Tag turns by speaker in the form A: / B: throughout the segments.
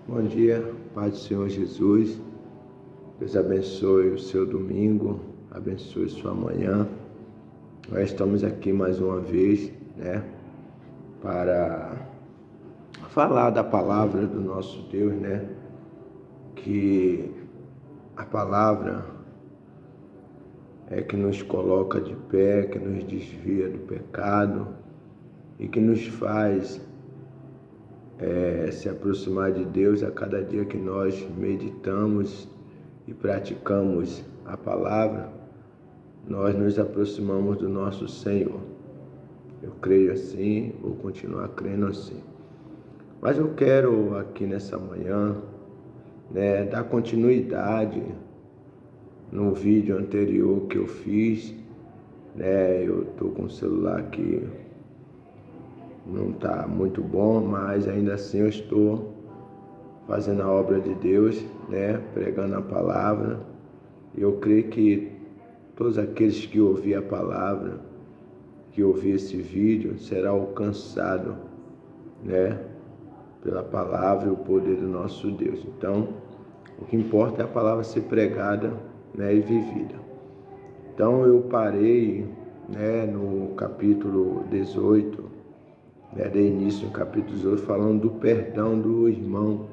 A: Bom dia, Pai do Senhor Jesus. Deus abençoe o seu domingo, abençoe sua manhã. Nós estamos aqui mais uma vez, para falar da palavra do nosso Deus, que a palavra é que nos coloca de pé, que nos desvia do pecado e que nos faz se aproximar de Deus a cada dia que nós meditamos e praticamos a palavra. Nós nos aproximamos do nosso Senhor. Eu creio assim, vou continuar crendo assim. Mas eu quero aqui nessa manhã, dar continuidade no vídeo anterior que eu fiz. Eu estou com o celular aqui, não está muito bom, mas ainda assim eu estou fazendo a obra de Deus, pregando a palavra. E eu creio que todos aqueles que ouvir a palavra, que ouvir esse vídeo, será alcançado, pela palavra e o poder do nosso Deus. Então, o que importa é a palavra ser pregada, e vivida. Então, eu parei, no capítulo 18, dei início no capítulo 18, falando do perdão do irmão.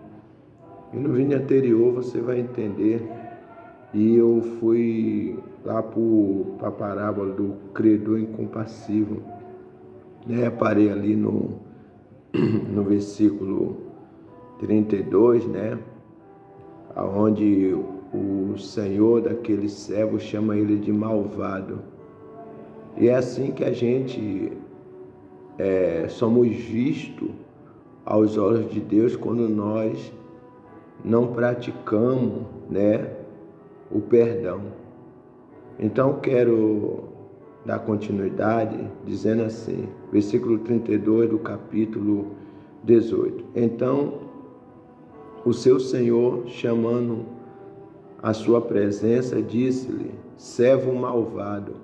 A: E no vídeo anterior você vai entender. E eu fui lá para a parábola do credor incompassivo. Parei ali no versículo 32, onde o Senhor daquele servo chama ele de malvado. E é assim que a gente somos vistos aos olhos de Deus quando nós não praticamos, o perdão. Então quero dar continuidade dizendo assim, versículo 32 do capítulo 18. Então o seu Senhor, chamando a sua presença, disse-lhe: servo malvado,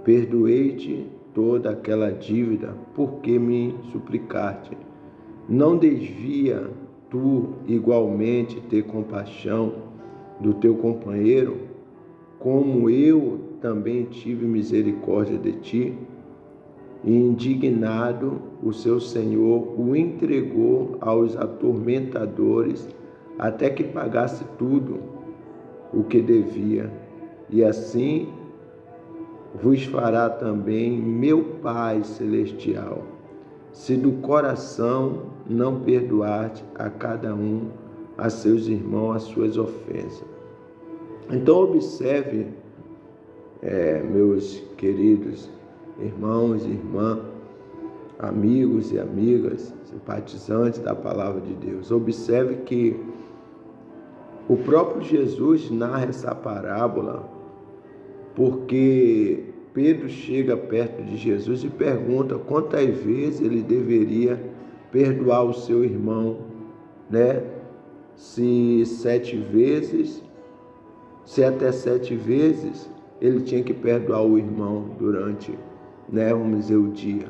A: perdoei-te toda aquela dívida, porque me suplicaste. Não desvia tu igualmente ter compaixão do teu companheiro, como eu também tive misericórdia de ti? E indignado, o seu Senhor o entregou aos atormentadores até que pagasse tudo o que devia. E assim vos fará também meu Pai Celestial, se do coração não perdoar a cada um, a seus irmãos, as suas ofensas. Então observe, meus queridos irmãos e irmãs, amigos e amigas, simpatizantes da palavra de Deus, observe que o próprio Jesus narra essa parábola porque Pedro chega perto de Jesus e pergunta quantas vezes ele deveria perdoar o seu irmão, se 7 vezes, se até 7 vezes ele tinha que perdoar o irmão durante, vamos dizer, o dia.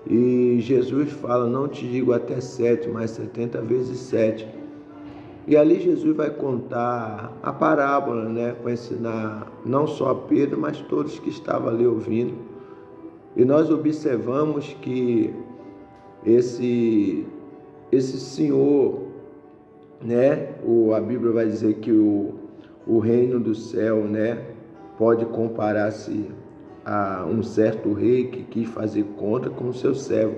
A: E Jesus fala, não te digo até 7, mas 70 vezes 7. E ali Jesus vai contar a parábola, para ensinar não só a Pedro, mas todos que estavam ali ouvindo. E nós observamos que esse Senhor, a Bíblia vai dizer que o reino do céu, pode comparar-se a um certo rei que quis fazer conta com o seu servo.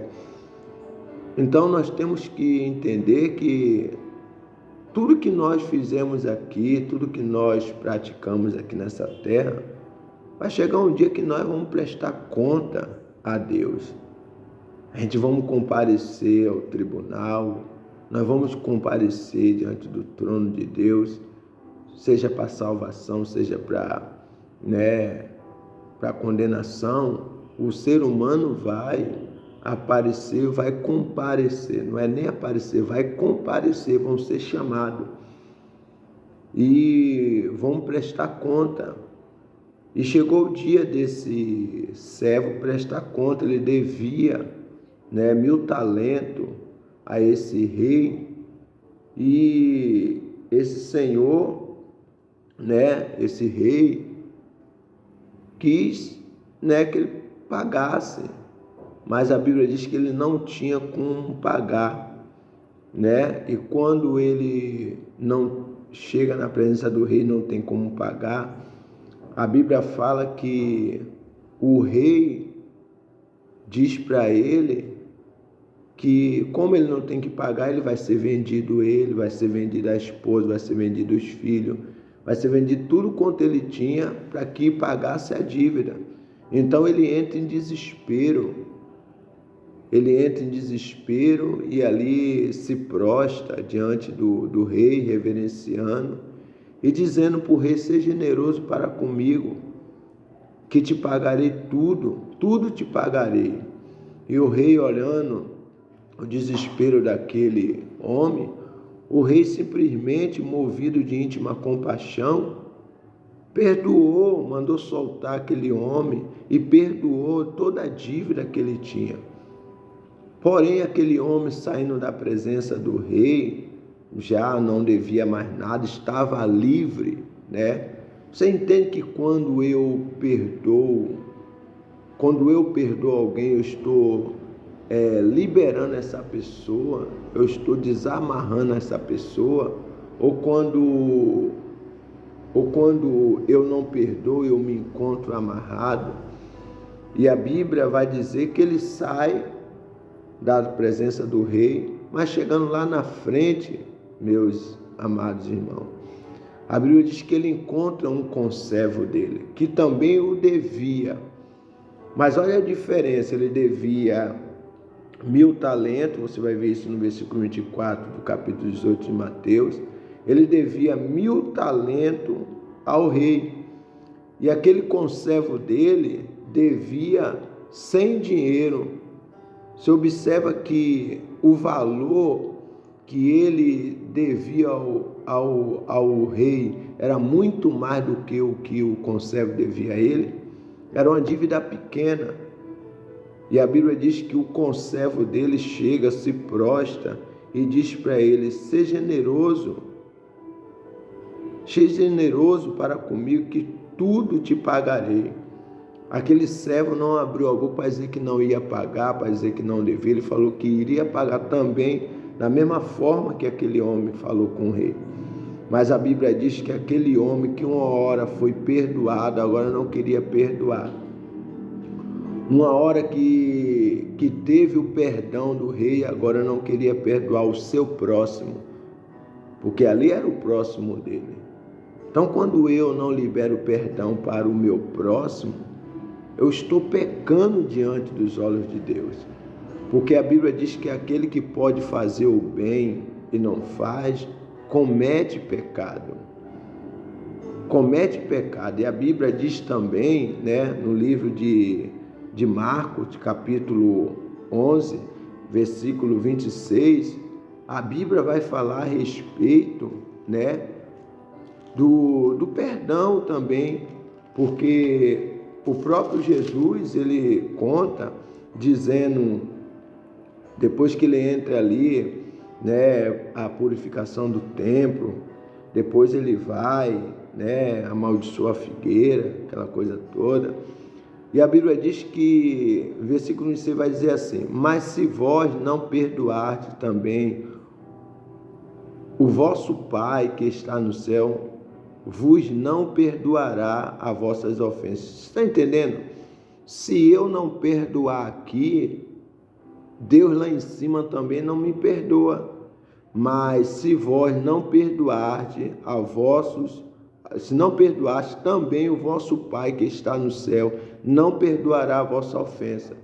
A: Então nós temos que entender que tudo que nós fizemos aqui, tudo que nós praticamos aqui nessa terra, vai chegar um dia que nós vamos prestar conta a Deus. A gente vamos comparecer ao tribunal, nós vamos comparecer diante do trono de Deus, seja para salvação, seja para condenação. O ser humano vai aparecer, vai comparecer, não é nem aparecer, vai comparecer, vão ser chamados e vão prestar conta. E chegou o dia desse servo prestar conta. Ele devia 1000 talentos a esse rei, E esse senhor, né, esse rei, quis, né, que ele pagasse, mas a Bíblia diz que ele não tinha como pagar, né? E quando ele não chega na presença do rei, não tem como pagar, a Bíblia fala que o rei diz para ele que, como ele não tem que pagar, ele vai ser vendido, ele vai ser vendido a esposa, vai ser vendido os filhos, vai ser vendido tudo quanto ele tinha para que pagasse a dívida. Então ele entra em desespero, e ali se prostra diante do rei, reverenciando e dizendo para o rei: seja generoso para comigo, que te pagarei tudo te pagarei. E o rei, olhando o desespero daquele homem, o rei simplesmente, movido de íntima compaixão, perdoou, mandou soltar aquele homem e perdoou toda a dívida que ele tinha. Porém, aquele homem, saindo da presença do rei, já não devia mais nada, estava livre, né? Você entende que quando eu perdoo alguém, eu estou liberando essa pessoa, eu estou desamarrando essa pessoa, ou quando eu não perdoo, eu me encontro amarrado. E a Bíblia vai dizer que ele sai da presença do rei, mas chegando lá na frente, meus amados irmãos, a Bíblia diz que ele encontra um conservo dele, que também o devia. Mas olha a diferença, ele devia 1.000 talentos, você vai ver isso no versículo 24 do capítulo 18 de Mateus. Ele devia 1.000 talentos ao rei, e aquele conservo dele devia 100 dinheiro. Você observa que o valor que ele devia ao rei era muito mais do que o conservo devia a ele. Era uma dívida pequena. E a Bíblia diz que o conservo dele chega, se prostra e diz para ele: seja generoso para comigo, que tudo te pagarei. Aquele servo não abriu a boca para dizer que não ia pagar, para dizer que não devia. Ele falou que iria pagar também, da mesma forma que aquele homem falou com o rei. Mas a Bíblia diz que aquele homem que uma hora foi perdoado, agora não queria perdoar. Uma hora que teve o perdão do rei, agora não queria perdoar o seu próximo, porque ali era o próximo dele. Então, quando eu não libero perdão para o meu próximo, eu estou pecando diante dos olhos de Deus. Porque a Bíblia diz que aquele que pode fazer o bem e não faz, comete pecado. Comete pecado. E a Bíblia diz também, né, no livro de Marcos, capítulo 11, versículo 26, a Bíblia vai falar a respeito, né, do perdão também, porque o próprio Jesus, ele conta, dizendo, depois que ele entra ali, né, a purificação do templo, depois ele vai, né, amaldiçoa a figueira, aquela coisa toda. E a Bíblia diz que, versículo 26 vai dizer assim: mas se vós não perdoardes também, o vosso Pai que está no céu vos não perdoará as vossas ofensas. Você está entendendo? Se eu não perdoar aqui, Deus lá em cima também não me perdoa. Mas se vós não perdoardes se não perdoardes, também o vosso Pai que está no céu não perdoará a vossa ofensa.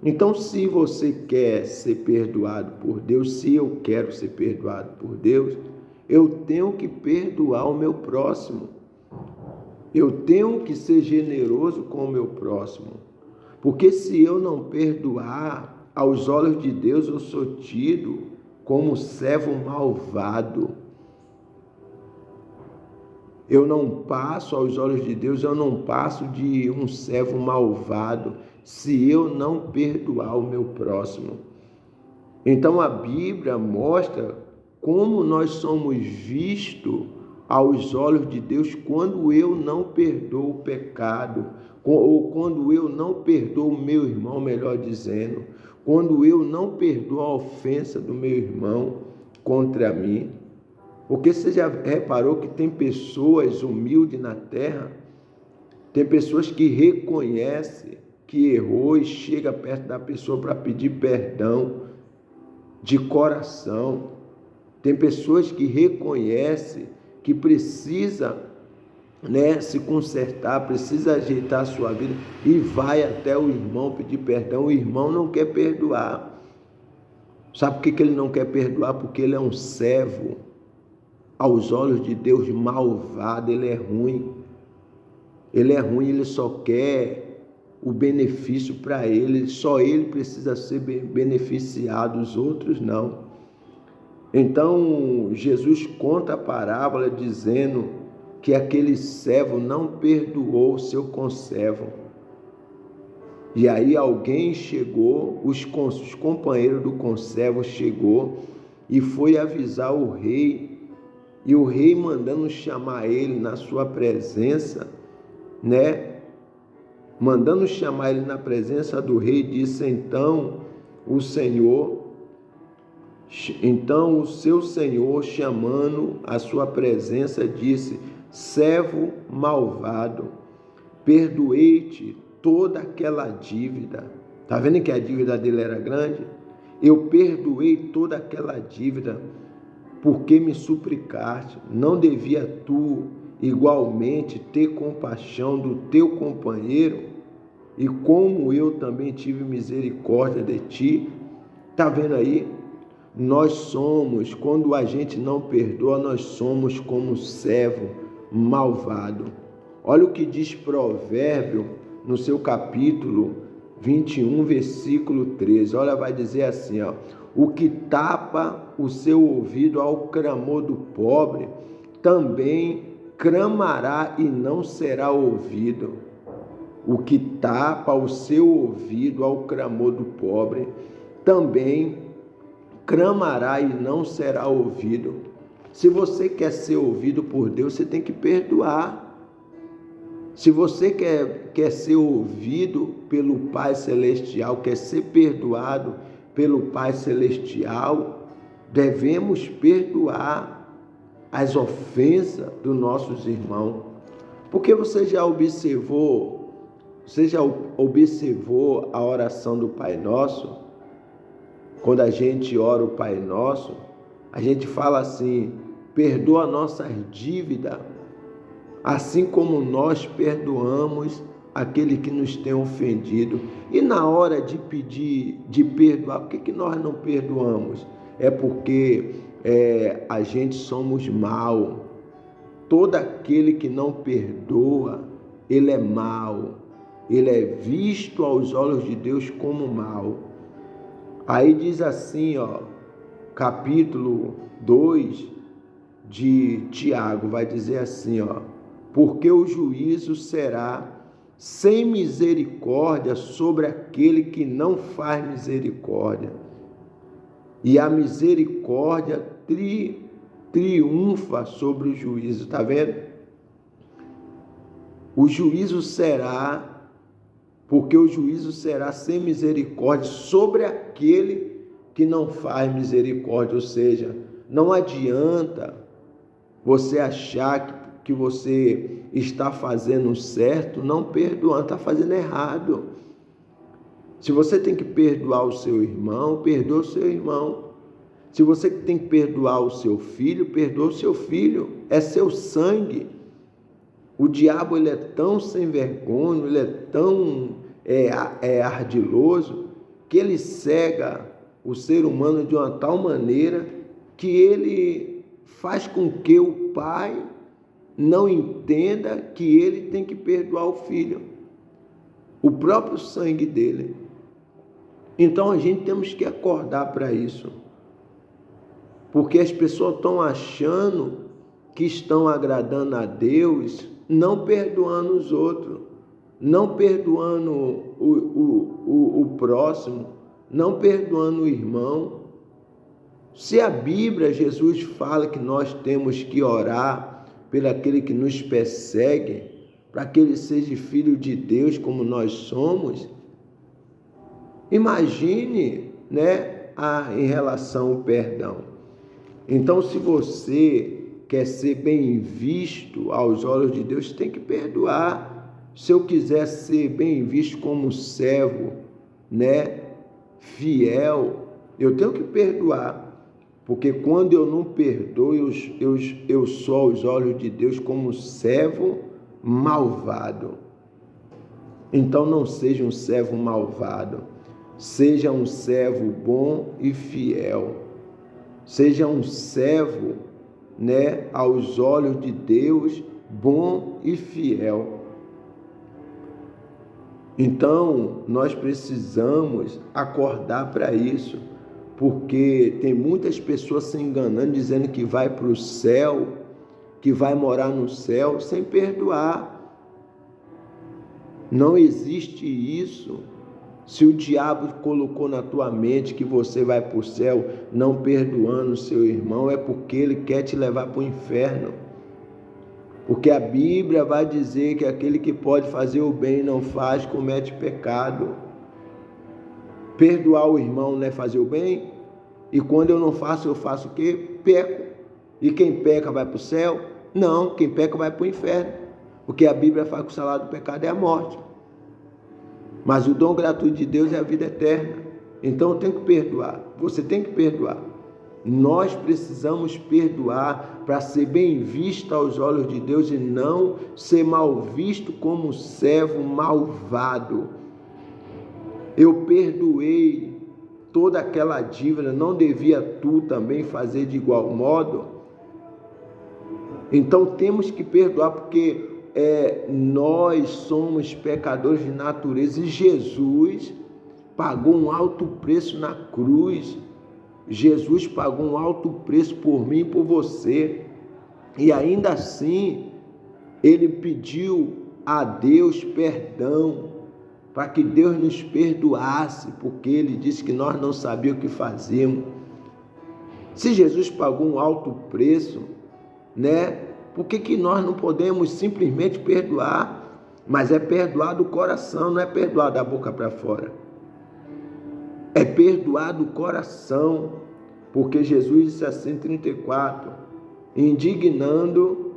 A: Então, se você quer ser perdoado por Deus, se eu quero ser perdoado por Deus, eu tenho que perdoar o meu próximo. Eu tenho que ser generoso com o meu próximo. Porque se eu não perdoar, aos olhos de Deus eu sou tido como servo malvado. Eu não passo, aos olhos de Deus, eu não passo de um servo malvado se eu não perdoar o meu próximo. Então a Bíblia mostra como nós somos vistos aos olhos de Deus quando eu não perdoo o pecado, ou quando eu não perdoo o meu irmão, melhor dizendo, quando eu não perdoo a ofensa do meu irmão contra mim. Porque você já reparou que tem pessoas humildes na terra, tem pessoas que reconhecem que errou e chega perto da pessoa para pedir perdão de coração. Tem pessoas que reconhecem que precisa, se consertar, precisa ajeitar a sua vida e vai até o irmão pedir perdão. O irmão não quer perdoar. Sabe por que ele não quer perdoar? Porque ele é um servo. Aos olhos de Deus, malvado, ele é ruim. Ele é ruim, ele só quer o benefício para ele. Só ele precisa ser beneficiado, os outros não. Então, Jesus conta a parábola dizendo que aquele servo não perdoou o seu conservo. E aí alguém chegou, os companheiros do conservo chegou e foi avisar o rei. E o rei, mandando chamar ele na sua presença, mandando chamar ele na presença do rei, disse então o seu senhor, chamando a sua presença, disse: servo malvado, perdoei-te toda aquela dívida. Está vendo que a dívida dele era grande? Eu perdoei toda aquela dívida, porque me suplicaste. Não devia tu igualmente ter compaixão do teu companheiro, e como eu também tive misericórdia de ti? Está vendo aí? Nós somos, quando a gente não perdoa, nós somos como servo malvado. Olha o que diz Provérbio no seu capítulo 21, versículo 13. Olha, vai dizer assim, ó: o que tapa o seu ouvido ao clamor do pobre, também clamará e não será ouvido. O que tapa o seu ouvido ao clamor do pobre, também clamará e não será ouvido. Se você quer ser ouvido por Deus, você tem que perdoar. Se você quer ser ouvido pelo Pai Celestial, quer ser perdoado pelo Pai Celestial, devemos perdoar as ofensas dos nossos irmãos. Porque você já observou a oração do Pai Nosso? Quando a gente ora o Pai Nosso, a gente fala assim: perdoa nossas dívidas, assim como nós perdoamos aquele que nos tem ofendido. E na hora de pedir, de perdoar, por que nós não perdoamos? É porque a gente somos mau. Todo aquele que não perdoa, ele é mau. Ele é visto aos olhos de Deus como mau. Aí diz assim, capítulo 2 de Tiago, vai dizer assim, porque o juízo será sem misericórdia sobre aquele que não faz misericórdia, e a misericórdia triunfa sobre o juízo. Está vendo? O juízo será, porque o juízo será sem misericórdia sobre aquele que não faz misericórdia. Ou seja, não adianta você achar que você está fazendo certo, não perdoando, está fazendo errado. Se você tem que perdoar o seu irmão, perdoa o seu irmão. Se você tem que perdoar o seu filho, perdoa o seu filho. É seu sangue. O diabo, ele é tão sem vergonha, ele é tão ardiloso, que ele cega o ser humano de uma tal maneira que ele faz com que o pai não entenda que ele tem que perdoar o filho, o próprio sangue dele. Então a gente temos que acordar para isso, porque as pessoas estão achando que estão agradando a Deus, não perdoando os outros, não perdoando o próximo, não perdoando o irmão. Se a Bíblia, Jesus fala que nós temos que orar pelo aquele que nos persegue, para que ele seja filho de Deus como nós somos, imagine, em relação ao perdão. Então, se você quer ser bem visto aos olhos de Deus, tem que perdoar. Se eu quiser ser bem visto como servo, fiel, eu tenho que perdoar. Porque quando eu não perdoo, eu sou aos olhos de Deus como servo malvado. Então não seja um servo malvado, seja um servo bom e fiel. Seja um servo, aos olhos de Deus, bom e fiel. Então nós precisamos acordar para isso. Porque tem muitas pessoas se enganando, dizendo que vai para o céu, que vai morar no céu, sem perdoar. Não existe isso. Se o diabo colocou na tua mente que você vai para o céu não perdoando o seu irmão, é porque ele quer te levar para o inferno. Porque a Bíblia vai dizer que aquele que pode fazer o bem e não faz, comete pecado. Perdoar o irmão não é fazer o bem? E quando eu não faço, eu faço o quê? Peco. E quem peca vai para o céu? Não, quem peca vai para o inferno. Porque a Bíblia fala que o salário do pecado é a morte. Mas o dom gratuito de Deus é a vida eterna. Então eu tenho que perdoar. Você tem que perdoar. Nós precisamos perdoar para ser bem visto aos olhos de Deus e não ser mal visto como servo malvado. Eu perdoei toda aquela dívida, não devia tu também fazer de igual modo? Então temos que perdoar, porque nós somos pecadores de natureza e Jesus pagou um alto preço na cruz. Jesus pagou um alto preço por mim e por você. E ainda assim, ele pediu a Deus perdão, para que Deus nos perdoasse, porque ele disse que nós não sabíamos o que fazíamos. Se Jesus pagou um alto preço, por que nós não podemos simplesmente perdoar? Mas é perdoar do coração, não é perdoar da boca para fora. É perdoar do coração, porque Jesus disse assim, 34, indignado,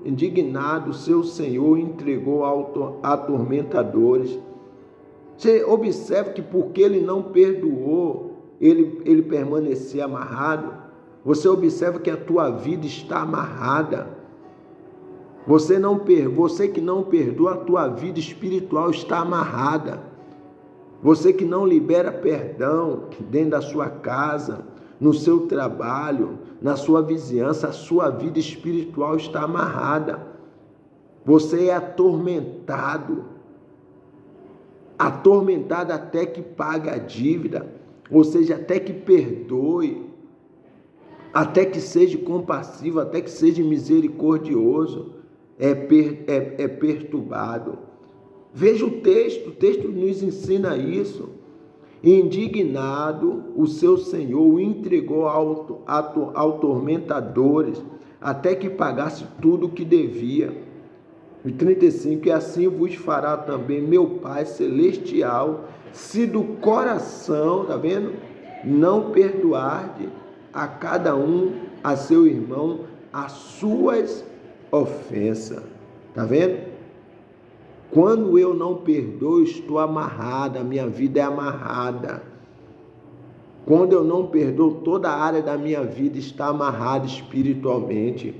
A: seu Senhor entregou a atormentadores. Você observa que porque ele não perdoou, ele permanecia amarrado. Você observa que a tua vida está amarrada. Você que não perdoa, a tua vida espiritual está amarrada. Você que não libera perdão dentro da sua casa, no seu trabalho, na sua vizinhança, a sua vida espiritual está amarrada. Você é atormentado até que pague a dívida, ou seja, até que perdoe, até que seja compassivo, até que seja misericordioso, é perturbado. Veja o texto nos ensina isso. Indignado, o seu Senhor o entregou ao tormentadores, até que pagasse tudo o que devia. E 35, e assim vos fará também meu Pai Celestial, se do coração, tá vendo? Não perdoarde a cada um, a seu irmão, as suas ofensas. Tá vendo? Quando eu não perdoo, estou amarrada, a minha vida é amarrada. Quando eu não perdoo, toda a área da minha vida está amarrada espiritualmente.